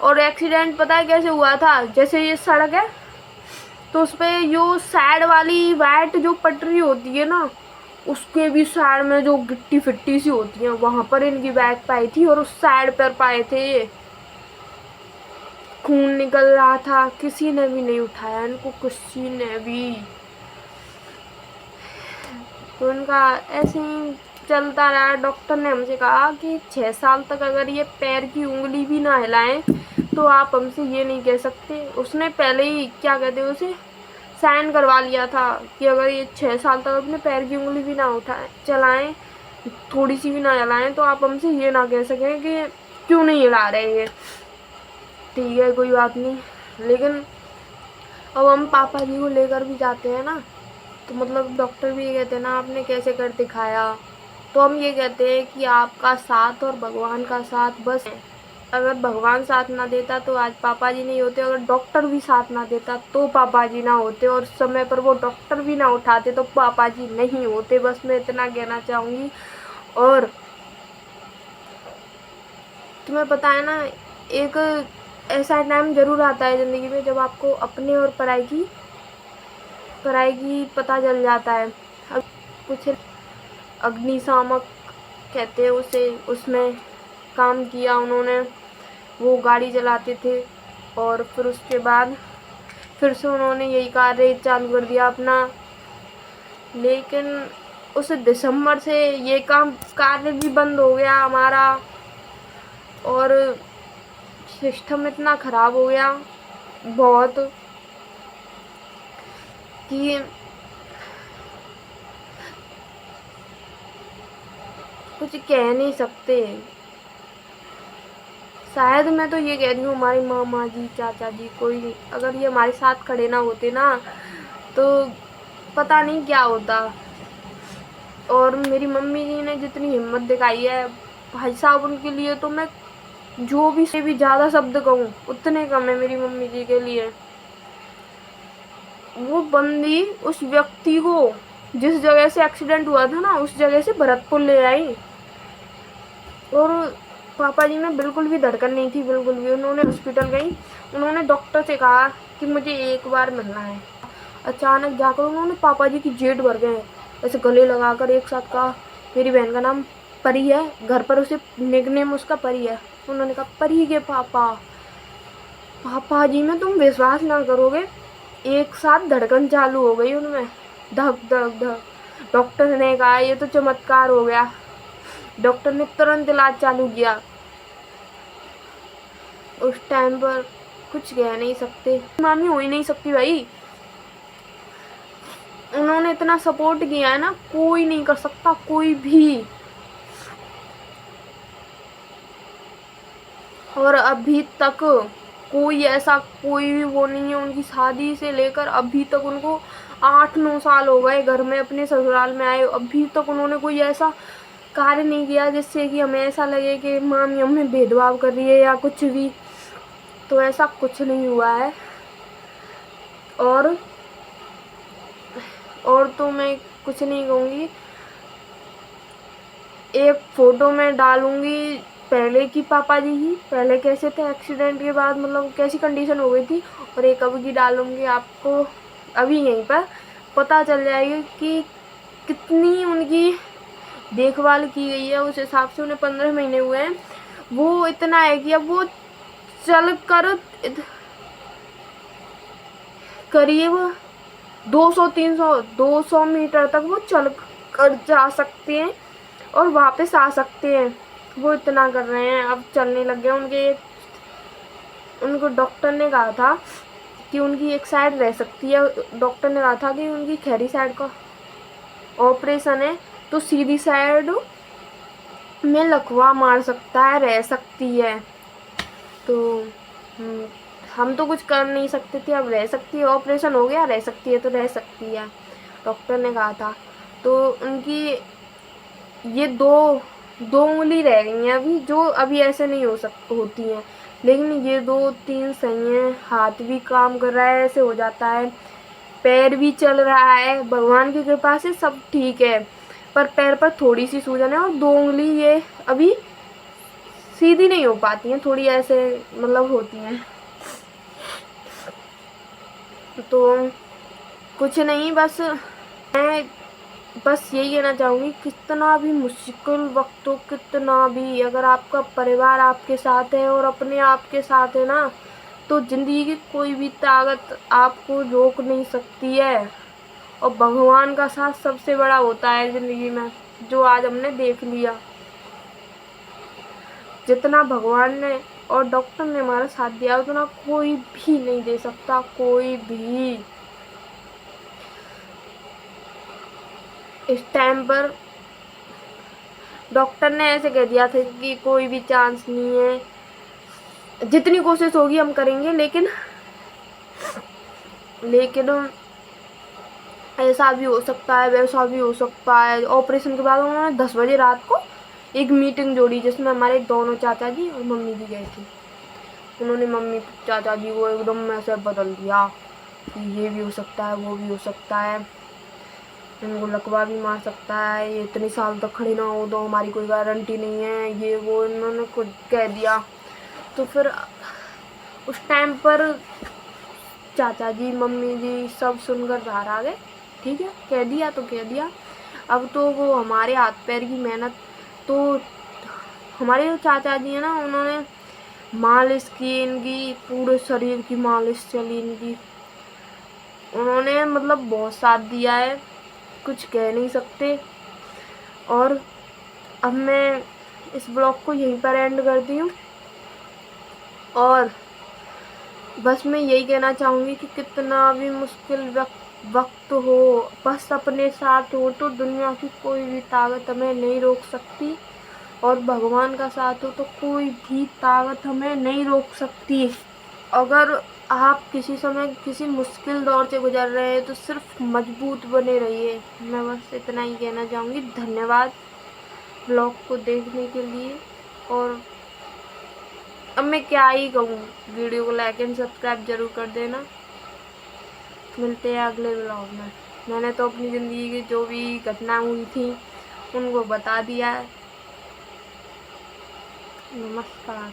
और एक्सीडेंट पता है कैसे हुआ था, जैसे ये सड़क है तो उस पे जो साइड वाली वाइट जो पटरी होती है ना, उसके भी साइड में जो गिट्टी फिट्टी सी होती है वहां पर इनकी बाइक पाई थी और उस साइड पर पाए थे ये। खून निकल रहा था, किसी ने भी नहीं उठाया इनको, किसी ने भी। तो उनका ऐसे ही चलता रहा। डॉक्टर ने हमसे कहा कि 6 साल तक अगर ये पैर की उंगली भी ना हिलाएं तो आप हमसे ये नहीं कह सकते। उसने पहले ही क्या कहते हैं उसे साइन करवा लिया था कि अगर ये 6 साल तक अपने पैर की उंगली भी ना उठाएं, चलाएं, थोड़ी सी भी ना हिलाएं तो आप हमसे ये ना कह सकें कि क्यों नहीं हिला रहे ये। ठीक है, कोई बात नहीं। लेकिन अब हम पापा जी को लेकर भी जाते हैं ना, तो मतलब डॉक्टर भी ये कहते हैं ना आपने कैसे कर दिखाया, तो हम ये कहते हैं कि आपका साथ और भगवान का साथ बस है। अगर भगवान साथ ना देता तो आज पापा जी नहीं होते, अगर डॉक्टर भी साथ ना देता तो पापा जी ना होते, और समय पर वो डॉक्टर भी ना उठाते तो पापा जी नहीं होते। बस मैं इतना कहना चाहूँगी। और तुम्हें पता है ना, एक ऐसा टाइम ज़रूर आता है ज़िंदगी में जब आपको अपने और पढ़ाई की पता चल जाता है। अब कुछ अग्निशामक कहते हैं उसे, उसमें काम किया उन्होंने, वो गाड़ी चलाते थे। और फिर उसके बाद फिर से उन्होंने यही कार्य चालू कर दिया अपना। लेकिन उस दिसंबर से ये काम कार्य भी बंद हो गया हमारा, और सिस्टम इतना ख़राब हो गया बहुत कि कुछ कह नहीं सकते। शायद मैं तो ये कह रही हूँ हमारी मामा जी, चाचा जी, कोई अगर ये हमारे साथ खड़े ना होते ना तो पता नहीं क्या होता। और मेरी मम्मी जी ने जितनी हिम्मत दिखाई है भाई साहब, उनके लिए तो मैं जो भी से भी ज़्यादा शब्द कहूँ उतने कम है मेरी मम्मी जी के लिए। वो बंदी उस व्यक्ति को जिस जगह से एक्सीडेंट हुआ था ना उस जगह से भरतपुर ले आई, और पापा जी में बिल्कुल भी धड़कन नहीं थी, बिल्कुल भी। उन्होंने हॉस्पिटल गई, उन्होंने डॉक्टर से कहा कि मुझे एक बार मिलना है। अचानक जाकर उन्होंने पापा जी की जेट भर गए, ऐसे गले लगाकर एक साथ कहा मेरी बहन का नाम परी है, घर पर उसे निकनेम उसका परी है। उन्होंने कहा परी के पापा। पापा जी में तुम विश्वास ना करोगे, एक साथ धड़कन चालू हो गई उनमें, धक धक धक। डॉक्टर ने कहा ये तो चमत्कार हो गया। डॉक्टर ने तुरंत इलाज चालू किया। उस टाइम पर कुछ कह नहीं सकते, मामी हो ही नहीं सकती भाई। उन्होंने इतना सपोर्ट किया है ना, कोई नहीं कर सकता, कोई भी। और अभी तक कोई ऐसा कोई भी वो नहीं है, उनकी शादी से लेकर अभी तक उनको 8-9 साल हो गए घर में अपने ससुराल में आए, अभी तक उन्होंने कोई ऐसा कार्य नहीं किया जिससे कि हमें ऐसा लगे कि मामी हमें भेदभाव कर रही है या कुछ भी। तो ऐसा कुछ नहीं हुआ है। और तो मैं कुछ नहीं कहूँगी। एक फ़ोटो मैं डालूँगी पहले की पापा जी की, पहले कैसे थे एक्सीडेंट के बाद, मतलब कैसी कंडीशन हो गई थी, और एक अब की डालूँगी। आपको अभी यहीं पर पता चल जाएगी कि कितनी उनकी देखभाल की गई है। उस हिसाब से उन्हें 15 महीने हुए हैं। वो इतना है कि अब वो चल कर करीब 200 मीटर तक वो चल कर जा सकते हैं और वापस आ सकते हैं। वो इतना कर रहे हैं, अब चलने लग गए। उनको डॉक्टर ने कहा था कि उनकी एक साइड रह सकती है। डॉक्टर ने कहा था कि उनकी खैरी साइड का ऑपरेशन है तो सीधी साइड में लकवा मार सकता है, रह सकती है। तो हम तो कुछ कर नहीं सकते थे, अब रह सकती है। ऑपरेशन हो गया, रह सकती है तो रह सकती है, डॉक्टर ने कहा था। तो उनकी ये दो उंगली रह गई हैं अभी, जो अभी ऐसे नहीं होती हैं, लेकिन ये 2-3 सही हैं। हाथ भी काम कर रहा है, ऐसे हो जाता है। पैर भी चल रहा है, भगवान की कृपा से सब ठीक है। पर पैर पर थोड़ी सी सूजन है, और 2 उंगली ये अभी सीधी नहीं हो पाती हैं, थोड़ी ऐसे मतलब होती हैं। तो कुछ नहीं, बस मैं बस यही कहना चाहूँगी, कितना भी मुश्किल वक्त हो, कितना भी, अगर आपका परिवार आपके साथ है और अपने आप के साथ है ना, तो ज़िंदगी की कोई भी ताकत आपको रोक नहीं सकती है। और भगवान का साथ सबसे बड़ा होता है ज़िंदगी में, जो आज हमने देख लिया। जितना भगवान ने और डॉक्टर ने हमारा साथ दिया, उतना कोई भी नहीं दे सकता, कोई भी। इस टाइम पर डॉक्टर ने ऐसे कह दिया था कि कोई भी चांस नहीं है, जितनी कोशिश होगी हम करेंगे, लेकिन ऐसा भी हो सकता है, वैसा भी हो सकता है। ऑपरेशन के बाद उन्होंने 10 बजे रात को एक मीटिंग जोड़ी, जिसमें हमारे दोनों चाचा जी और मम्मी भी गए थे। उन्होंने मम्मी चाचा जी को एकदम ऐसे बदल दिया कि ये भी हो सकता है, वो भी हो सकता है, इनको लकवा भी मार सकता है, ये इतने साल तक खड़े ना हो तो हमारी कोई गारंटी नहीं है, ये वो इन्होंने कुछ कह दिया। तो फिर उस टाइम पर चाचा जी मम्मी जी सब सुनकर बाहर आ गए। ठीक है, कह दिया तो कह दिया, अब तो वो हमारे हाथ पैर की मेहनत। तो हमारे जो चाचा जी हैं ना, उन्होंने मालिश की, इनकी पूरे शरीर की मालिश चली इनकी, उन्होंने मतलब बहुत साथ दिया है, कुछ कह नहीं सकते। और अब मैं इस ब्लॉग को यहीं पर एंड करती हूँ, और बस मैं यही कहना चाहूँगी कि कितना भी मुश्किल वक्त हो, बस अपने साथ हो तो दुनिया की कोई भी ताकत हमें नहीं रोक सकती, और भगवान का साथ हो तो कोई भी ताकत हमें नहीं रोक सकती। अगर आप किसी समय किसी मुश्किल दौर से गुजर रहे हैं तो सिर्फ मजबूत बने रहिए। मैं बस इतना ही कहना चाहूँगी। धन्यवाद ब्लॉग को देखने के लिए, और अब मैं क्या ही कहूँ, वीडियो को लाइक एंड सब्सक्राइब जरूर कर देना। मिलते हैं अगले ब्लॉग में। मैंने तो अपनी ज़िंदगी की जो भी घटना हुई थी उनको बता दिया है। नमस्कार।